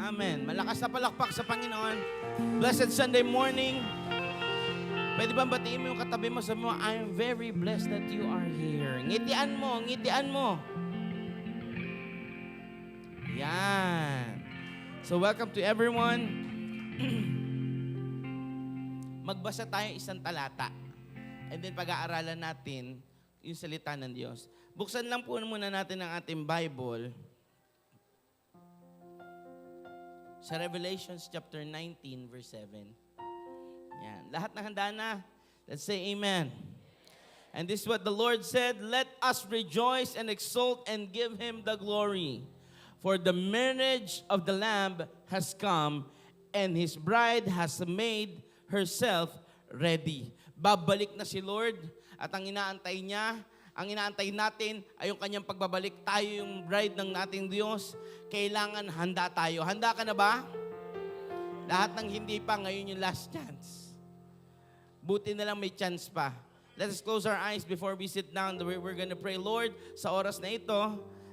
Amen. Malakas na palakpak sa Panginoon. Blessed Sunday morning. Pwede ba batiin mo yung katabi mo? Sabi mo, I am very blessed that you are here. Ngitian mo, ngitian mo. Yan. So welcome to everyone. Magbasa tayo isang talata. And then pag-aaralan natin yung salita ng Diyos. Buksan lang po muna natin ang ating Bible sa Revelations chapter 19 verse 7. Yan. Lahat na handa na. Let's say amen. And this is what the Lord said, let us rejoice and exult and give Him the glory. For the marriage of the Lamb has come, and His bride has made herself ready. Babalik na si Lord, at ang inaantay niya, ang inaantay natin ay yung kanyang pagbabalik. Tayo yung bride ng ating Diyos. Kailangan handa tayo. Handa ka na ba? Lahat ng hindi pa, ngayon yung last chance. Buti na lang may chance pa. Let us close our eyes before we sit down. We're gonna pray, Lord, sa oras na ito,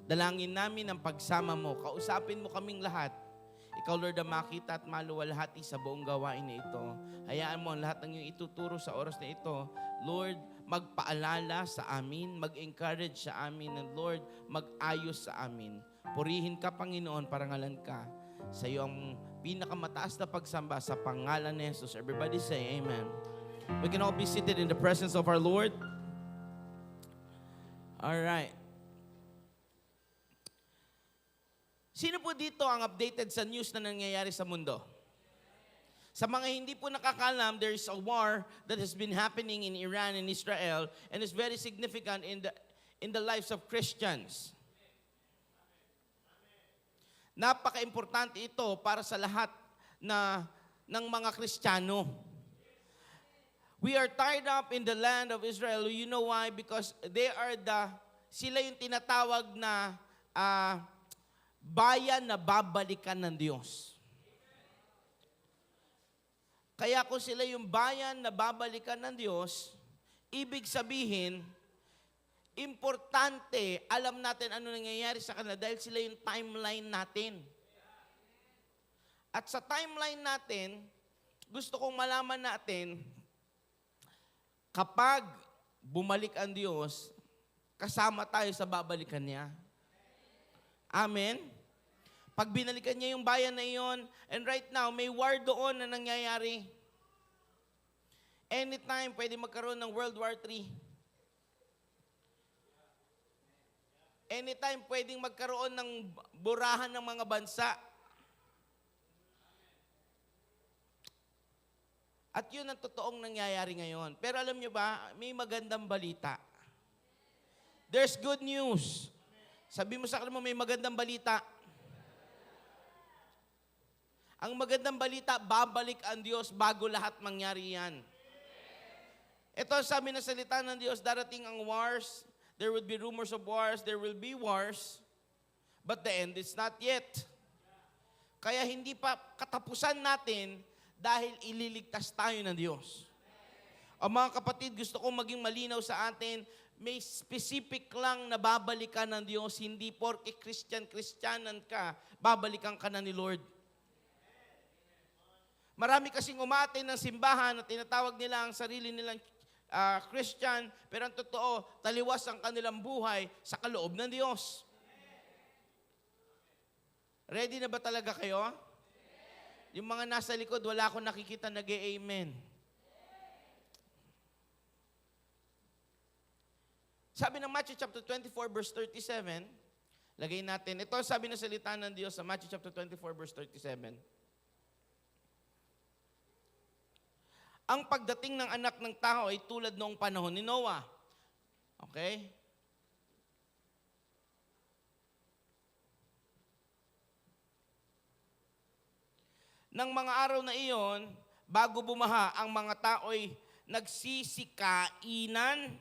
dalangin namin ang pagsama mo. Kausapin mo kaming lahat. Ikaw, Lord, ang makita at maluwalhati sa buong gawain na ito. Hayaan mo ang lahat ng iyong ituturo sa oras na ito. Lord, magpaalala sa amin, mag-encourage sa amin, and Lord, mag-ayos sa amin. Purihin ka, Panginoon, parangalan ka. Sa iyo ang pinakamataas na pagsamba sa pangalan ni Jesus. Everybody say amen. We can all be seated in the presence of our Lord. All right. Sino po dito ang updated sa news na nangyayari sa mundo? Sa mga hindi po nakakalam, there is a war that has been happening in Iran and Israel, and it's very significant in the lives of Christians. Napaka-importante ito para sa lahat ng mga Kristiyano. We are tied up in the land of Israel. You know why? Because sila yung tinatawag na bayan na babalikan ng Diyos. Kaya kung sila yung bayan na babalikan ng Diyos, ibig sabihin, importante, alam natin ano nangyayari sa kanila dahil sila yung timeline natin. At sa timeline natin, gusto kong malaman natin, kapag bumalik ang Diyos, kasama tayo sa babalikan niya. Amen? Pag binalikan niya yung bayan na iyon, and right now, may war doon na nangyayari. Anytime, pwede magkaroon ng World War III. Anytime, pwedeng magkaroon ng burahan ng mga bansa. At yun ang totoong nangyayari ngayon. Pero alam niyo ba, may magandang balita. There's good news. Sabi mo sa kanila mo, may magandang balita. Ang magandang balita, babalik ang Diyos bago lahat mangyari yan. Ito sabi na salita ng Diyos, darating ang wars, there will be rumors of wars, there will be wars, but the end is not yet. Kaya hindi pa katapusan natin dahil ililigtas tayo ng Diyos. O mga kapatid, gusto kong maging malinaw sa atin, may specific lang na babalikan ng Diyos, hindi porke Christianan ka, babalikan ka na ni Lord. Marami kasing umatin ng simbahan at tinatawag nila ang sarili nilang Christian, pero ang totoo, taliwas ang kanilang buhay sa kaloob ng Diyos. Ready na ba talaga kayo? Yung mga nasa likod, wala akong nakikita nag-amen. Sabi ng Matthew chapter 24 verse 37, lagay natin, ito sabi ng salita ng Diyos sa Matthew chapter 24 verse 37. Ang pagdating ng anak ng tao ay tulad noong panahon ni Noah. Okay? Nang mga araw na iyon, bago bumaha, ang mga tao'y nagsisikainan,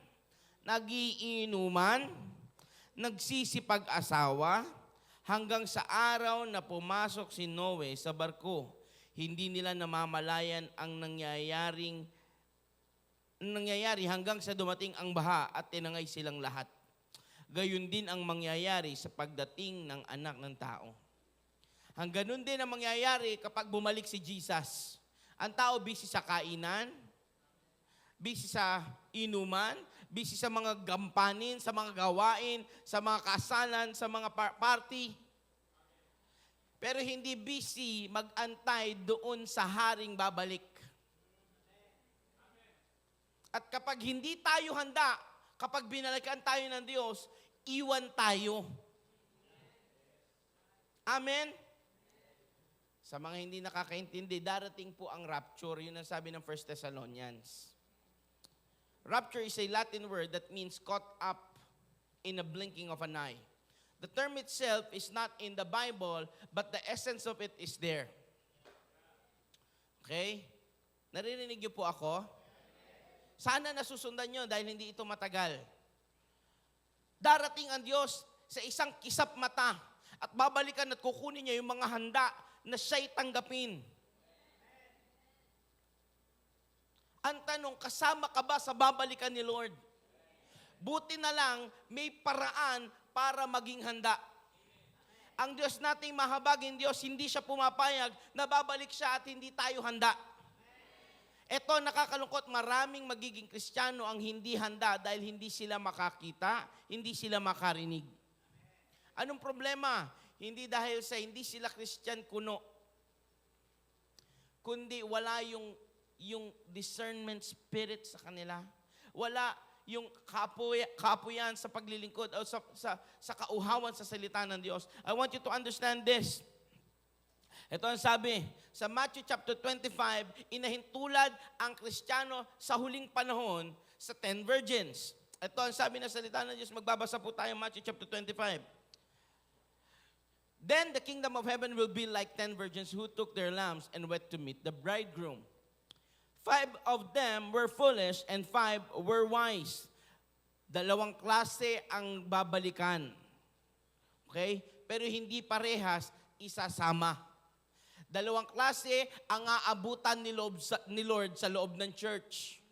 nagiinuman, nagsisipag-asawa, hanggang sa araw na pumasok si Noe sa barko. Hindi nila namamalayan ang nangyayari hanggang sa dumating ang baha at tinangay silang lahat. Gayon din ang mangyayari sa pagdating ng anak ng tao. Ang ganun din ang mangyayari kapag bumalik si Jesus. Ang tao busy sa kainan, busy sa inuman, busy sa mga gampanin, sa mga gawain, sa mga kasalan, sa mga party. Pero hindi busy mag-antay doon sa haring babalik. At kapag hindi tayo handa, kapag binalikan tayo ng Diyos, iwan tayo. Amen? Sa mga hindi nakakaintindi, darating po ang rapture. Yun ang sabi ng 1 Thessalonians. Rapture is a Latin word that means caught up in a blinking of an eye. The term itself is not in the Bible, but the essence of it is there. Okay? Naririnig niyo po ako? Sana nasusundan nyo dahil hindi ito matagal. Darating ang Diyos sa isang kisap mata at babalikan at kukunin niya yung mga handa na siya'y tanggapin. Ang tanong, kasama ka ba sa babalikan ni Lord? Buti na lang, may paraan para maging handa. Ang Diyos nating mahabagin Diyos, hindi siya pumapayag na babalik siya at hindi tayo handa. Ito, nakakalungkot, maraming magiging Kristiyano ang hindi handa dahil hindi sila makakita, hindi sila makarinig. Anong problema? Hindi dahil sa hindi sila Christian kuno, kundi wala yung discernment spirit sa kanila. Wala yung kapuyan sa paglilingkod o sa kauhawan sa salita ng Diyos. I want you to understand this. Ito ang sabi, sa Matthew chapter 25, inahintulad ang Kristiyano sa huling panahon sa 10 virgins. Ito ang sabi ng salita ng Diyos, magbabasa po tayo Matthew chapter 25. Then the kingdom of heaven will be like 10 virgins who took their lamps and went to meet the bridegroom. 5 of them were foolish and 5 were wise. 2 klase ang babalikan. Okay? Pero hindi parehas isasama. 2 klase ang aabutan ni Lord sa loob ng church.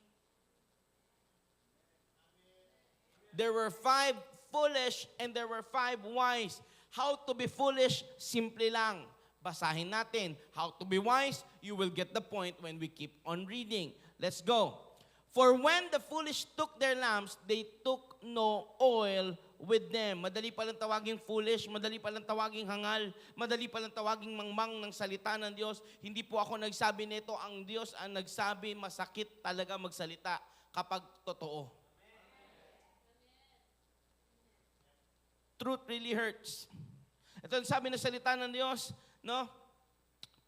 There were 5 foolish and there were 5 wise. How to be foolish? Simple lang. Basahin natin. How to be wise? You will get the point when we keep on reading. Let's go. For when the foolish took their lamps, they took no oil with them. Madali palang tawaging foolish, madali palang tawaging hangal, madali palang tawaging mangmang ng salita ng Diyos. Hindi po ako nagsabi nito, ang Diyos ang nagsabi, masakit talaga magsalita kapag totoo. Truth really hurts. Ito ang sabi ng salita ng Diyos, no?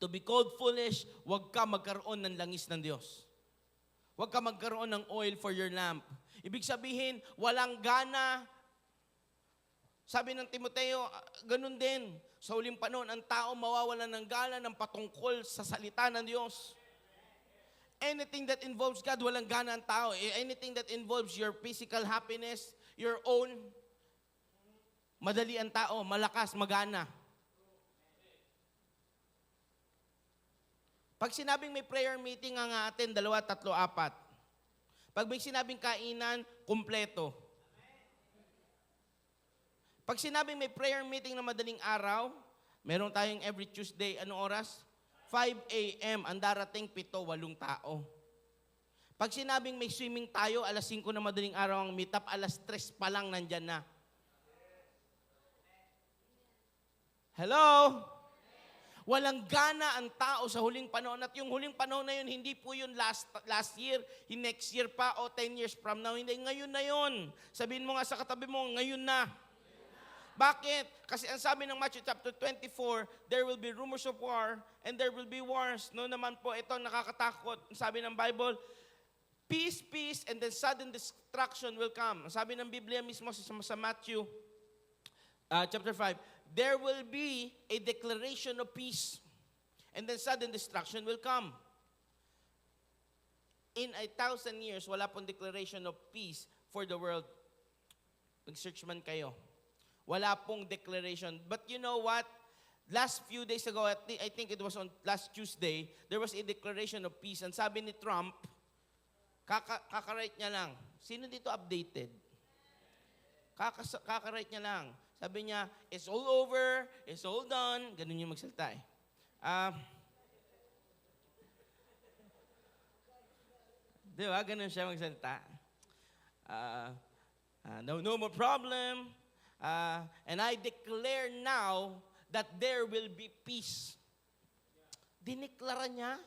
To be called foolish, huwag ka magkaroon ng langis ng Diyos. Huwag ka magkaroon ng oil for your lamp. Ibig sabihin, walang gana. Sabi ng Timoteo, ganun din. Sa huling panahon, ang tao mawawalan ng gana ng patungkol sa salita ng Diyos. Anything that involves God, walang gana ang tao. Anything that involves your physical happiness, your own, madali ang tao, malakas, magana. Pag sinabing may prayer meeting ang atin, 2, 3, 4. Pag may sinabing kainan, kumpleto. Pag sinabing may prayer meeting na madaling araw, meron tayong every Tuesday, anong oras? 5 a.m. Ang darating 7, 8 tao. Pag sinabing may swimming tayo, 5 na madaling araw ang meet up, 3 pa lang nandyan na. Hello? Walang gana ang tao sa huling panahon. At yung huling panahon na yun, hindi po yun last year, next year pa, o 10 years from now. Hindi, ngayon na yun. Sabihin mo nga sa katabi mo, ngayon na. Bakit? Kasi ang sabi ng Matthew chapter 24, there will be rumors of war and there will be wars. No naman po, ito nakakatakot. Ang sabi ng Bible, peace, peace, and then sudden destruction will come. Ang sabi ng Biblia mismo sa Matthew chapter 5, there will be a declaration of peace. And then sudden destruction will come. In 1,000 years, wala pong declaration of peace for the world. Mag-search man kayo. Wala pong declaration. But you know what? Last few days ago, I think it was on last Tuesday, there was a declaration of peace. And sabi ni Trump, kakarate niya lang. Sino dito updated? Kakarate niya lang. Sabi niya, it's all over, it's all done. Ganun yung magsalita eh. Di ba? Ganun siya magsalita. No more problem. And I declare now that there will be peace. Diniklara niya.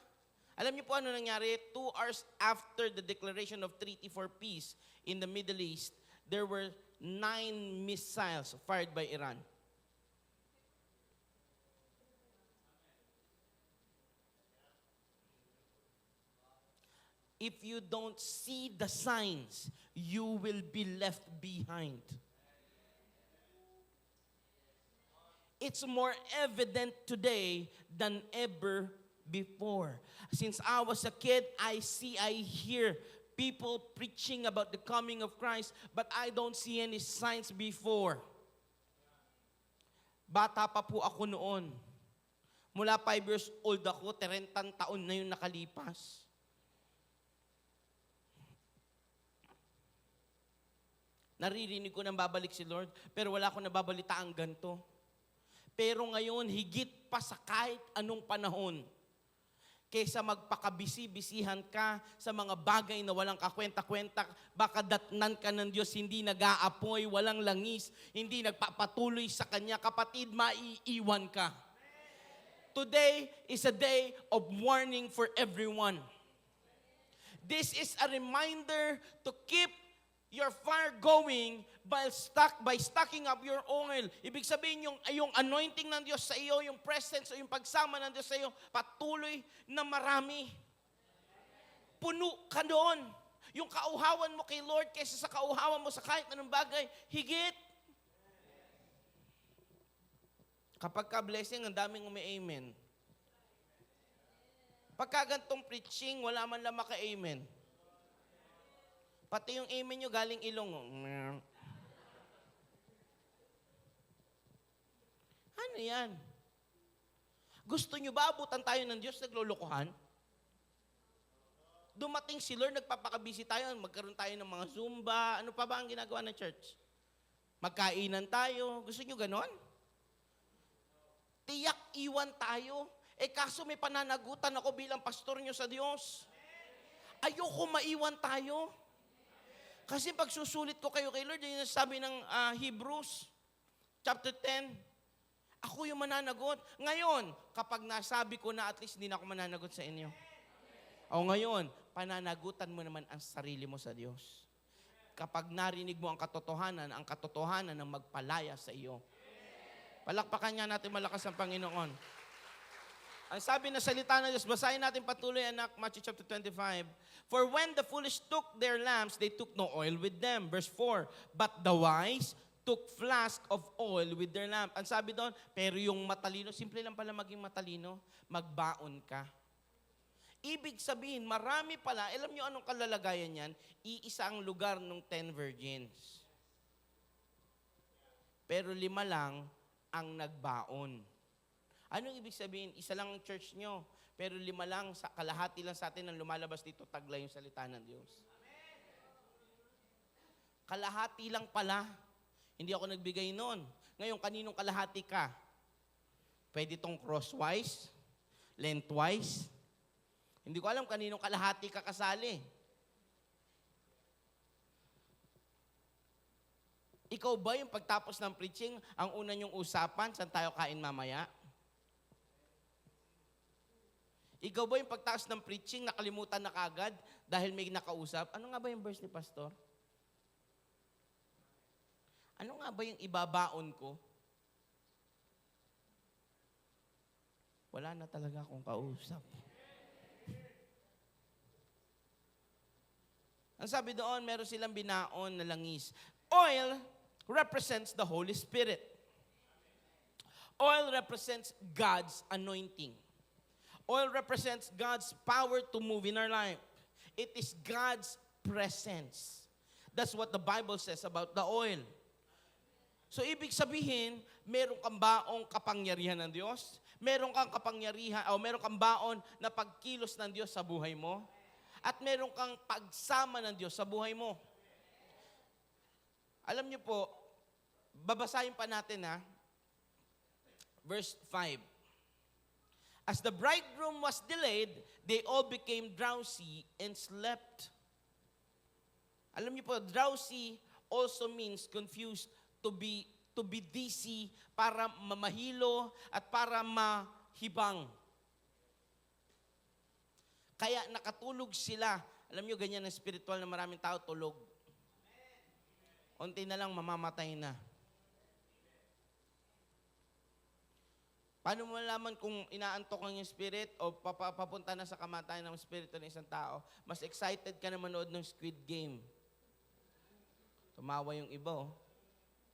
Alam niyo po ano nangyari? 2 hours after the declaration of treaty for peace in the Middle East, there were 9 missiles fired by Iran. If you don't see the signs, you will be left behind. It's more evident today than ever before. Since I was a kid, I hear people preaching about the coming of Christ, but I don't see any signs before. Bata pa po ako noon. Mula 5 years old ako, 30 taon na yung nakalipas. Naririnig ko nang babalik si Lord, pero wala akong nababalitaan ganito. Pero ngayon, higit pa sa kahit anong panahon, kaysa magpakabisi-bisihan ka sa mga bagay na walang kakwenta-kwenta, baka datnan ka ng Diyos, hindi nag-aapoy, walang langis, hindi nagpapatuloy sa Kanya, kapatid, maiiwan ka. Today is a day of warning for everyone. This is a reminder to keep your fire going by stocking up your oil. Ibig sabihin yung anointing ng Diyos sa iyo, yung presence o yung pagsama ng Diyos sa iyo, patuloy na marami. Puno ka doon. Yung kauhawan mo kay Lord kaysa sa kauhawan mo sa kahit anong bagay, higit. Kapag ka-blessing, ang daming umi-amen. Pagka gantong preaching, wala man lang maka-amen. Pati yung amen nyo galing ilong. Ano yan? Gusto nyo ba abutan tayo ng Diyos naglulukuhan? Dumating si Lord, nagpapakabisi tayo, magkaroon tayo ng mga Zumba. Ano pa ba ang ginagawa ng church? Magkainan tayo. Gusto nyo ganon? Tiyak iwan tayo. Kaso may pananagutan ako bilang pastor nyo sa Diyos. Ayoko maiwan tayo. Kasi pag susulit ko kayo kay Lord, yun yung sabi ng Hebrews, chapter 10, ako yung mananagot. Ngayon, kapag nasabi ko na at least hindi na ako mananagot sa inyo. O ngayon, pananagutan mo naman ang sarili mo sa Diyos. Kapag narinig mo ang katotohanan ang magpalaya sa iyo. Palakpakan niya natin malakas ang Panginoon. Ang sabi na salita ng Diyos, basahin natin patuloy, anak, Matthew chapter 25. For when the foolish took their lamps, they took no oil with them. Verse 4, but the wise took flask of oil with their lamp. Ang sabi doon, pero yung matalino, simple lang pala maging matalino, magbaon ka. Ibig sabihin, marami pala, alam nyo anong kalalagayan yan? Iisa ang lugar ng 10 virgins. Pero 5 lang ang nagbaon. Anong ibig sabihin? Isa lang ang church nyo, pero 5 lang, kalahati lang sa atin ang lumalabas dito, taglay yung salita ng Diyos. Kalahati lang pala. Hindi ako nagbigay noon. Ngayon, kaninong kalahati ka? Pwede itong crosswise, lengthwise. Hindi ko alam kaninong kalahati ka kasali. Ikaw ba yung pagtapos ng preaching, ang una niyong usapan, saan tayo kain mamaya? Ikaw ba yung pagtaas ng preaching, nakalimutan na kagad dahil may nakausap? Ano nga ba yung verse ni Pastor? Ano nga ba yung ibabaon ko? Wala na talaga akong kausap. Ang sabi doon, meron silang binaon na langis. Oil represents the Holy Spirit. Oil represents God's anointing. Oil represents God's power to move in our life. It is God's presence. That's what the Bible says about the oil. So, ibig sabihin, meron kang baong kapangyarihan ng Diyos, meron kang kapangyarihan, o meron kang baon na pagkilos ng Diyos sa buhay mo, at meron kang pagsama ng Diyos sa buhay mo. Alam niyo po, Babasahin pa natin verse 5. As the bridegroom was delayed, they all became drowsy and slept. Alam niyo po, drowsy also means confused, to be dizzy, para mamahilo at para mahibang. Kaya nakatulog sila. Alam niyo, ganyan ang spiritual na maraming tao tulog. Unti na lang mamamatay na. Paano mo malaman kung inaantok ang yung spirit o papunta na sa kamatayan ng spirito ng isang tao? Mas excited ka na manood ng Squid Game. Tumawa yung iba,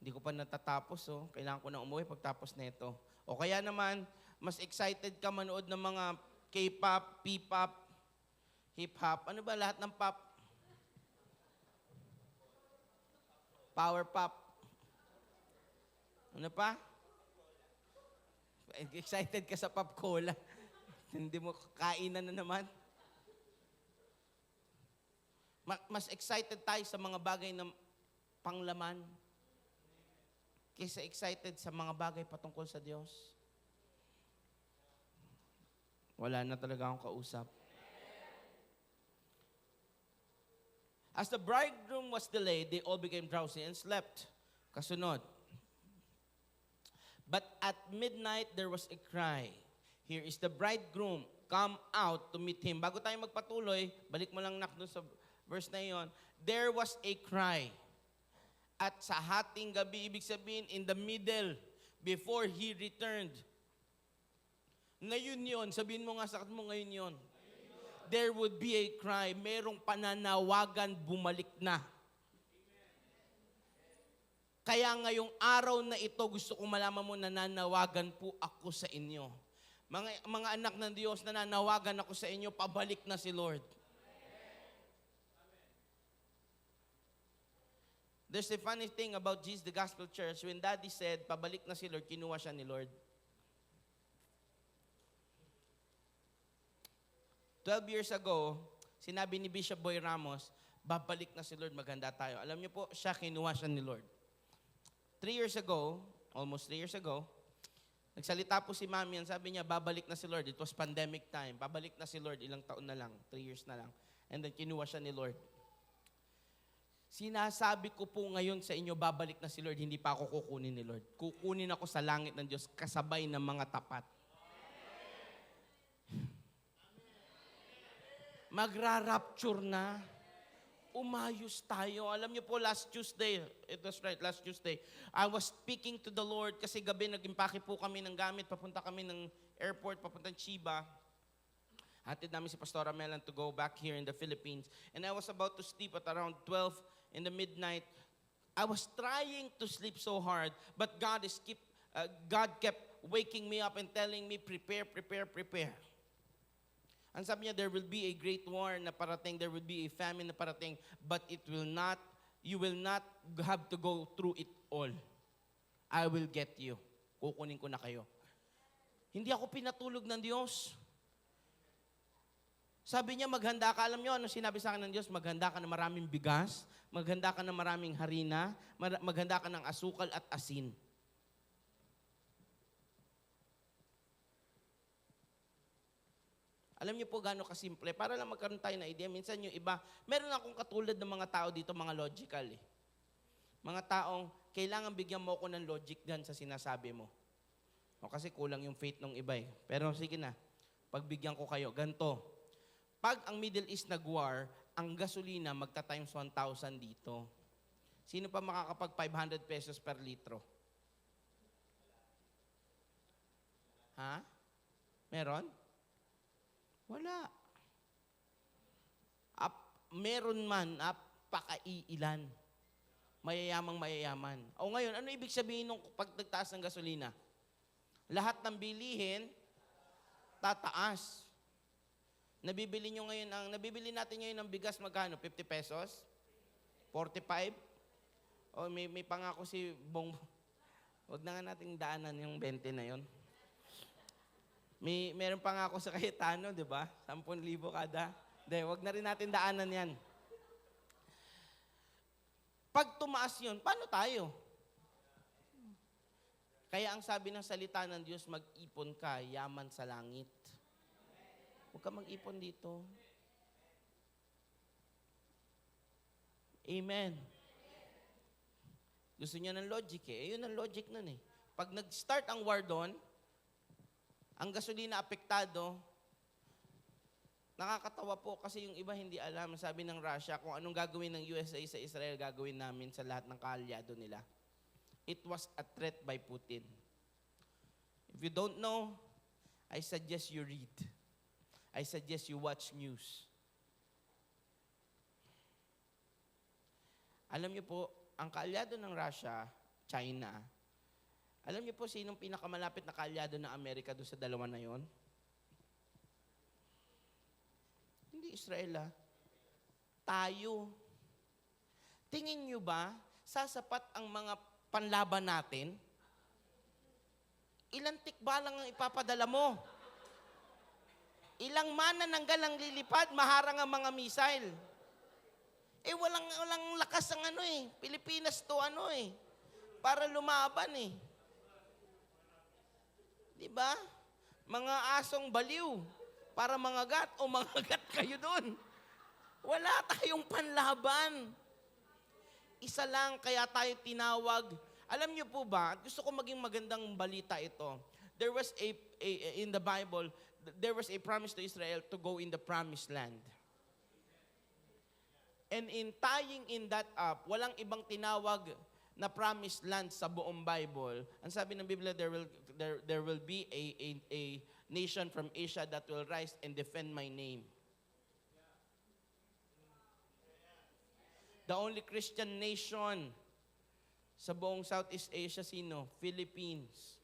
Hindi ko pa natatapos, Kailangan ko na umuwi pagtapos na ito. O kaya naman, mas excited ka manood ng mga K-pop, P-pop, hip-hop. Ano ba lahat ng pop? Power pop. Ano pa? Excited ka sa pop cola. Hindi mo kainan na naman. Mas excited tayo sa mga bagay na panglaman kaysa excited sa mga bagay patungkol sa Diyos. Wala na talaga akong kausap. As the bridegroom was delayed, they all became drowsy and slept. Kasunod. But at midnight, there was a cry. Here is the bridegroom. Come out to meet him. Bago tayo magpatuloy, balik mo lang dun sa verse na yon. There was a cry. At sa hating gabi, ibig sabihin, in the middle, before he returned. Ngayon yon, sabihin mo nga sa mo ngayon yon. There would be a cry. Merong pananawagan, bumalik na. Kaya ngayong araw na ito, gusto kong malaman mo, nananawagan po ako sa inyo. Mga anak ng Diyos, nananawagan ako sa inyo, pabalik na si Lord. There's a funny thing about Jesus, the Gospel Church. When Daddy said, pabalik na si Lord, kinuha siya ni Lord. 12 years ago, sinabi ni Bishop Boy Ramos, babalik na si Lord, maganda tayo. Alam niyo po, siya kinuha siya ni Lord. 3 years ago, almost 3 years ago, nagsalita po si Mami, sabi niya, babalik na si Lord. It was pandemic time. Babalik na si Lord, ilang taon na lang, 3 years na lang. And then kinuha siya ni Lord. Sinasabi ko po ngayon sa inyo, babalik na si Lord, hindi pa ako kukunin ni Lord. Kukunin ako sa langit ng Diyos, kasabay ng mga tapat. Magra-rapture na. Umayos tayo. Alam niyo po, last Tuesday, it was right, last Tuesday, I was speaking to the Lord kasi gabi nag-impake po kami ng gamit. Papunta kami ng airport, papuntang Chiba. Hatid namin si Pastora Melan to go back here in the Philippines. And I was about to sleep at around 12 in the midnight. I was trying to sleep so hard, but God kept waking me up and telling me, prepare, prepare, prepare. Ang sabi niya, there will be a great war na parating, there will be a famine na parating, but you will not have to go through it all. I will get you. Kukunin ko na kayo. Hindi ako pinatulog ng Diyos. Sabi niya, maghanda ka. Alam niyo, ano sinabi sa akin ng Diyos? Maghanda ka ng maraming bigas, maghanda ka ng maraming harina, maghanda ka ng asukal at asin. Alam niyo po gaano kasimple. Para lang magkaroon tayo na idea. Minsan yung iba, meron akong katulad ng mga tao dito, mga logical Mga taong, kailangan bigyan mo ako ng logic dyan sa sinasabi mo. O kasi kulang yung faith ng iba Pero sige na, pagbigyan ko kayo, ganito. Pag ang Middle East nag-war, ang gasolina magta-times 1,000 dito. Sino pa makakapag 500 pesos per litro? Ha? Meron? Wala. Meron man, pakaiilan. Mayayamang mayayaman. O ngayon, ano ibig sabihin ng pagtagtaas ng gasolina? Lahat ng bilihin, tataas. Nabibili natin ngayon ng bigas magkano? 50 pesos? 45? O may pangako si Bong. Huwag na nga nating daanan yung 20 na yon. Meron pa nga ako sa Cayetano, di ba? 10,000 kada. Wag na rin natin daanan yan. Pag tumaas yun, paano tayo? Kaya ang sabi ng salita ng Diyos, mag-ipon ka, yaman sa langit. Huwag ka mag-ipon dito. Amen. Gusto niya ng logic eh. Yun ang logic nun eh. Pag nag-start ang war doon, ang gasolina apektado, nakakatawa po kasi yung iba hindi alam. Sabi ng Russia, kung anong gagawin ng USA sa Israel, gagawin namin sa lahat ng kaalyado nila. It was a threat by Putin. If you don't know, I suggest you read. I suggest you watch news. Alam niyo po, ang kaalyado ng Russia, China, alam niyo po sinong pinakamalapit na kaalyado ng Amerika doon sa dalawa na yon? Hindi Israel tayo. Tingin niyo ba, sasapat ang mga panlaban natin? Ilang tikbalang ang ipapadala mo? Ilang manananggal ang lilipad, maharang ang mga missile. Walang lakas ang Pilipinas to para lumaban Di ba? Mga asong baliw para mangagat o mangagat kayo doon. Wala tayong panlaban. Isa lang kaya tayo tinawag. Alam niyo po ba, gusto ko maging magandang balita ito. There was in the Bible, there was a promise to Israel to go in the promised land. And in tying in that up, walang ibang tinawag na promised land sa buong Bible. Ang sabi ng Biblia, there will be a nation from Asia that will rise and defend my name. The only Christian nation sa buong Southeast Asia, sino? Philippines.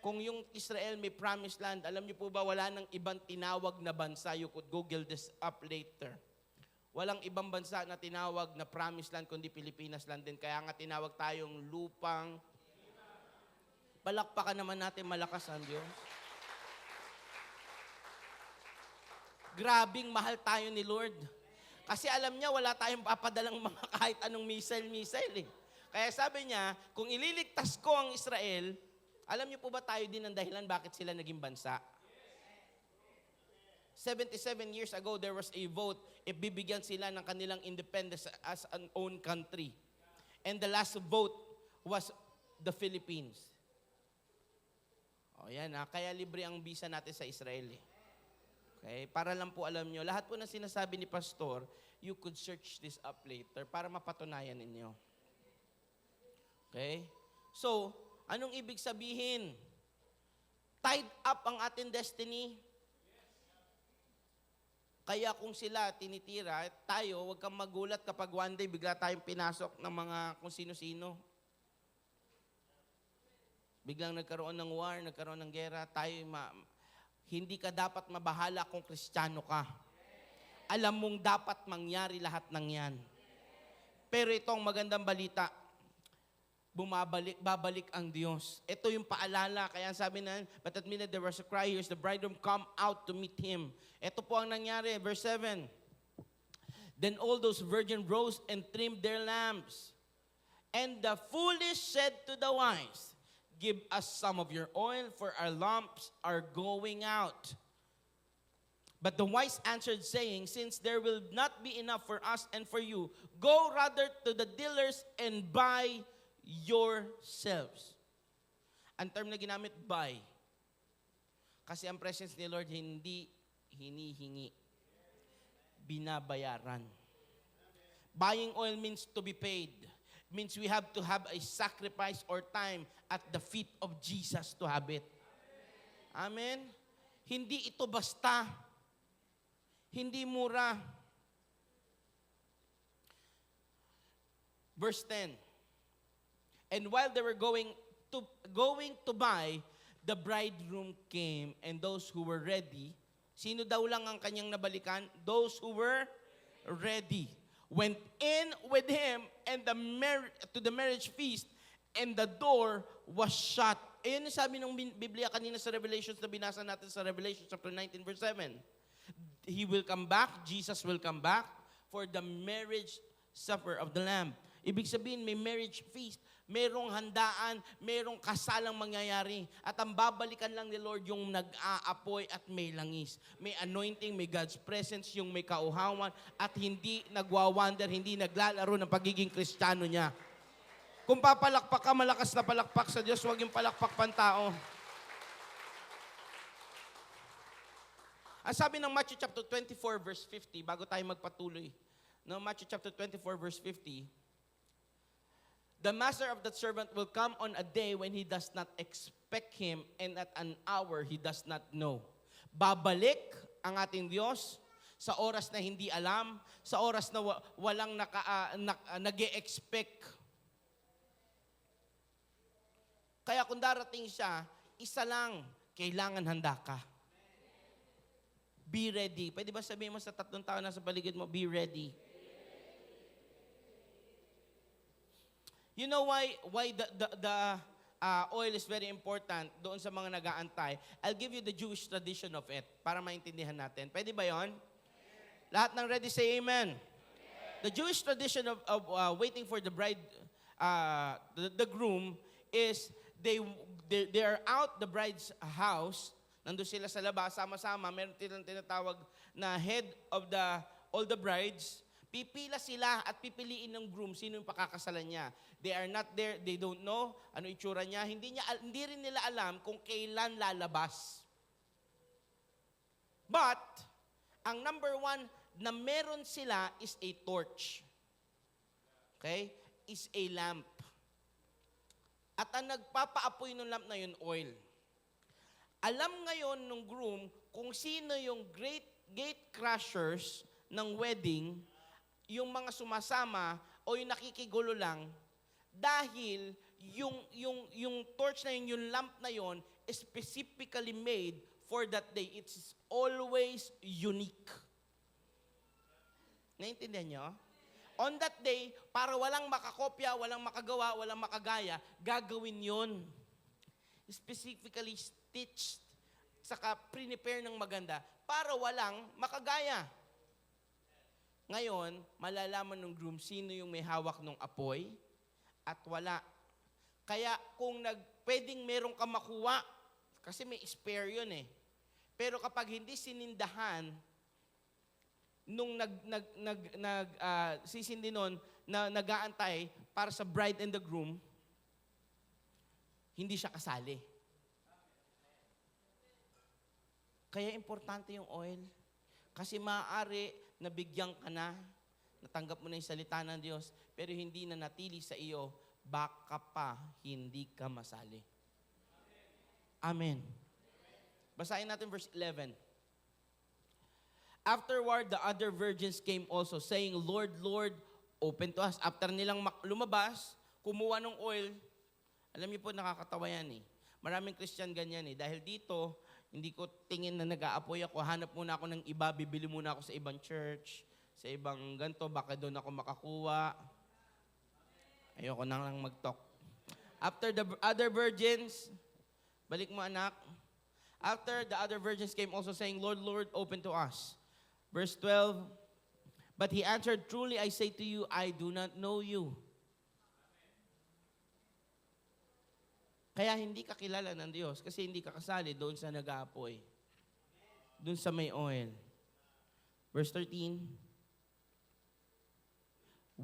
Kung yung Israel may promised land, alam niyo po ba, wala nang ibang tinawag na bansa. You could Google this up later. Walang ibang bansa na tinawag na promised land, kundi Pilipinas lang din. Kaya nga tinawag tayong lupang. Palakpakan naman natin, malakas ang Diyos. Grabing mahal tayo ni Lord. Kasi alam niya, wala tayong papadalang mga kahit anong missile. Kaya sabi niya, kung ililigtas ko ang Israel, alam niyo po ba tayo din ang dahilan bakit sila naging bansa? 77 years ago, there was a vote if bibigyan sila ng kanilang independence as an own country. And the last vote was the Philippines. O yan kaya libre ang visa natin sa Israel Okay? Para lang po alam nyo, lahat po na sinasabi ni Pastor, you could search this up later para mapatunayan ninyo. Okay? So, anong ibig sabihin? Tied up ang ating destiny. Kaya kung sila tinitira, tayo, huwag kang magulat kapag one day bigla tayong pinasok ng mga kung sino-sino. Biglang nagkaroon ng war, nagkaroon ng gera, hindi ka dapat mabahala kung Kristiyano ka. Alam mong dapat mangyari lahat ng yan. Pero itong magandang balita, babalik ang Diyos. Ito yung paalala. Kaya sabi na, but at midnight there was a cry, here's the bridegroom come out to meet him. Ito po ang nangyari, verse 7. Then all those virgins rose and trimmed their lamps. And the foolish said to the wise, give us some of your oil, for our lamps are going out. But the wise answered, saying, since there will not be enough for us and for you, go rather to the dealers and buy yourselves. Ang term na ginamit, buy. Kasi ang presence ni Lord hindi hinihingi. Binabayaran. Buying oil means to be paid. Means we have to have a sacrifice or time at the feet of Jesus to have it. Amen? Hindi ito basta. Hindi mura. Verse 10. And while they were going to buy, the bridegroom came, and those who were ready, sino daw lang ang kanyang nabalikan? Those who were ready went in with him and to the marriage feast, and the door was shut. Ayun yung sabi ng Biblia kanina sa Revelations na binasa natin sa Revelation chapter 19 verse 7. He will come back, Jesus will come back for the marriage supper of the Lamb. Ibig sabihin, may marriage feast, merong handaan, merong kasalang mangyayari. At ang babalikan lang ni Lord yung nag-aapoy at may langis. May anointing, may God's presence, yung may kauhawan, at hindi nagwawander, hindi naglalaro ng pagiging Kristiyano niya. Kung papalakpak ka, malakas na palakpak sa Diyos, huwag yung palakpak pantao. Ang sabi ng Matthew chapter 24 verse 50, bago tayo magpatuloy, no, Matthew chapter 24 verse 50, the master of that servant will come on a day when he does not expect him, and at an hour he does not know. Babalik ang ating Diyos sa oras na hindi alam, sa oras na walang nag-e-expect. Kaya kung darating siya, isa lang, kailangan handa ka. Be ready. Pwede ba sabihin mo sa 3 tao na sa paligid mo, be ready. You know why the oil is very important doon sa mga nag-aantay? I'll give you the Jewish tradition of it para maintindihan natin. Pwede ba yon? Lahat ng ready say amen. The Jewish tradition of waiting for the bride, the groom, is they are out the bride's house. Nandun sila sa labas, sama-sama. Meron tinatawag na head of all the brides. Pipila sila at pipiliin ng groom sino yung pakakasalan niya. They are not there, they don't know ano itsura niya. Hindi rin nila alam kung kailan lalabas. But, ang number 1 na meron sila is a torch. Okay? Is a lamp. At ang nagpapaapoy ng lamp na yun, oil. Alam ngayon ng groom kung sino yung gate crashers ng wedding, yung mga sumasama o yung nakikigulo lang, dahil yung torch na yun, yung lamp na yun, is specifically made for that day. It's always unique. Naintindihan nyo? On that day, para walang makakopya, walang makagawa, walang makagaya, gagawin yun. Specifically stitched, saka prepare ng maganda, para walang makagaya. Ngayon, malalaman ng groom sino yung may hawak ng apoy at wala. Kaya kung pwedeng meron ka makuha, kasi may spare yun eh. Pero kapag hindi sinindahan, nung sisindi nun, na nag-aantay para sa bride and the groom, hindi siya kasali. Kaya importante yung oil. Kasi maaari nabigyan ka na, natanggap mo na yung salita ng Diyos, pero hindi na natili sa iyo, baka pa hindi ka masali. Amen. Basahin natin verse 11. Afterward, the other virgins came also, saying, Lord, Lord, open to us. After nilang lumabas, kumuha ng oil. Alam niyo po, nakakatawa yan eh. Maraming Christian ganyan eh. Dahil dito, hindi ko tingin na nag-aapoy ako. Hanap muna ako ng iba. Bibili muna ako sa ibang church, sa ibang ganto. Baka doon ako makakuha. Ayoko na lang mag-talk. After the other virgins, balik mo anak. After the other virgins came also saying, Lord, Lord, open to us. Verse 12, but he answered, truly I say to you, I do not know you. Kaya hindi ka kilala ng Diyos kasi hindi ka kasali doon sa nag-aapoy. Doon sa may oil. Verse 13,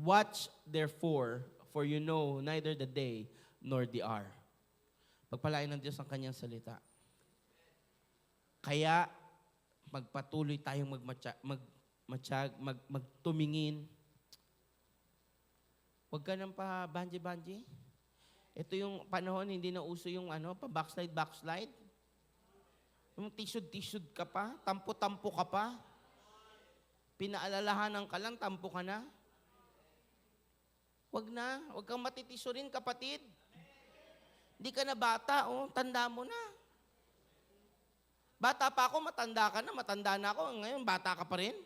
watch therefore, for you know neither the day nor the hour. Pagpalain ng Diyos ang kanyang salita. Kaya, magpatuloy tayong magtumingin. Huwag ka nang pa banji-banji. Ito yung panahon, hindi na uso yung pa-backslide. Yung tisod-tisod ka pa, tampo-tampo ka pa. Pinaalalahanan ka lang, tampo ka na. Huwag kang matitisorin, kapatid. Hindi ka na bata, tanda mo na. Bata pa ako, matanda ka na, matanda na ako. Ngayon, bata ka pa rin.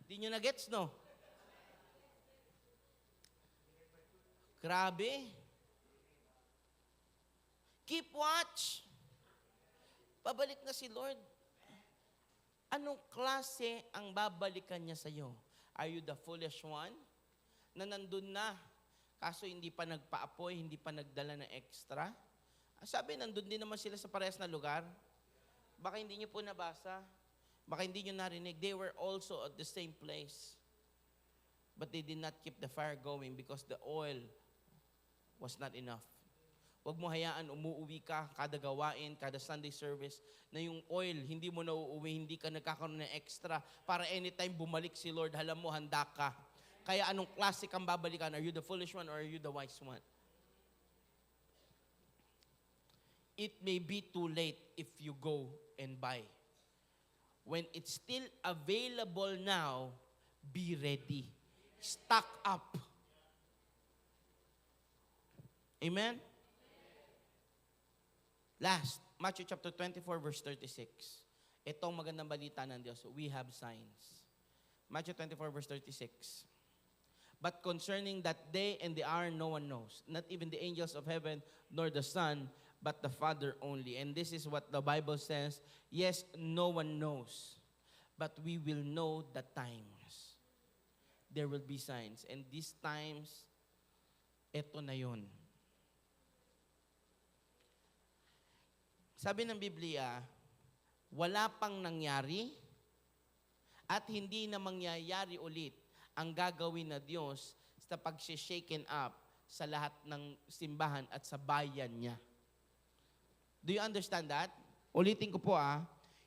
Hindi nyo na-gets, no? Grabe. Keep watch. Pabalik na si Lord. Anong klase ang babalikan niya sa iyo? Are you the foolish one? Na nandun na, kaso hindi pa nagpaapoy, hindi pa nagdala ng extra? Sabi, nandun din naman sila sa parehas na lugar. Baka hindi nyo po nabasa. Baka hindi nyo narinig. They were also at the same place. But they did not keep the fire going because the oil was not enough. Huwag mo hayaan, umuuwi ka, kada gawain, kada Sunday service, na yung oil, hindi mo nauuwi, hindi ka nagkakaroon ng extra, para anytime bumalik si Lord, alam mo, handa ka. Kaya anong klase kang babalikan? Are you the foolish one or are you the wise one? It may be too late if you go and buy. When it's still available now, be ready. Stock up. Amen? Last, Matthew chapter 24, verse 36. Itong magandang balita ng Diyos, we have signs. Matthew 24, verse 36. But concerning that day and the hour, no one knows. Not even the angels of heaven, nor the Son, but the Father only. And this is what the Bible says. Yes, no one knows. But we will know the times. There will be signs. And these times, eto na yun. Sabi ng Biblia, wala pang nangyari at hindi na mangyayari ulit ang gagawin na Diyos sa pag-shaken up sa lahat ng simbahan at sa bayan niya. Do you understand that? Ulitin ko po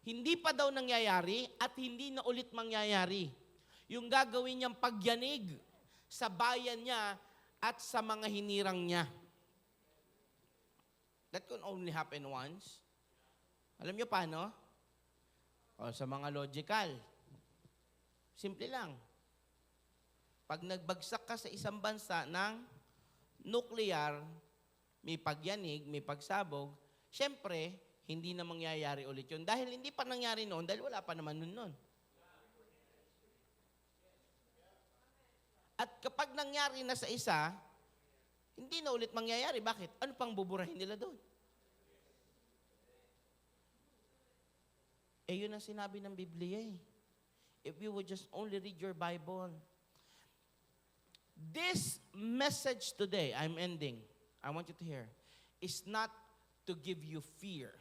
hindi pa daw nangyayari at hindi na ulit mangyayari. Yung gagawin niyang pagyanig sa bayan niya at sa mga hinirang niya. That can only happen once. Alam niyo paano? Sa mga logical. Simple lang. Pag nagbagsak ka sa isang bansa ng nuclear, may pagyanig, may pagsabog, syempre, hindi na mangyayari ulit yun. Dahil hindi pa nangyari noon, dahil wala pa naman noon. At kapag nangyari na sa isa, hindi na ulit mangyayari. Bakit? Ano pang buburahin nila doon? Yun ang sinabi ng Biblia If you would just only read your Bible. This message today, I'm ending, I want you to hear, is not to give you fear,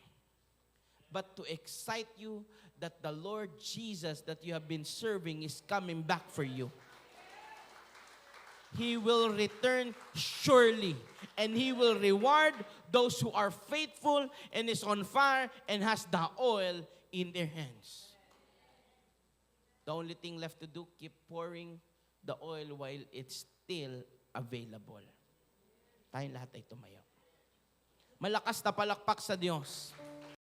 but to excite you that the Lord Jesus that you have been serving is coming back for you. He will return surely, and He will reward those who are faithful and is on fire and has the oil in their hands. The only thing left to do, keep pouring the oil while it's still available. Tayong lahat ay tumayo. Malakas na palakpak sa Diyos.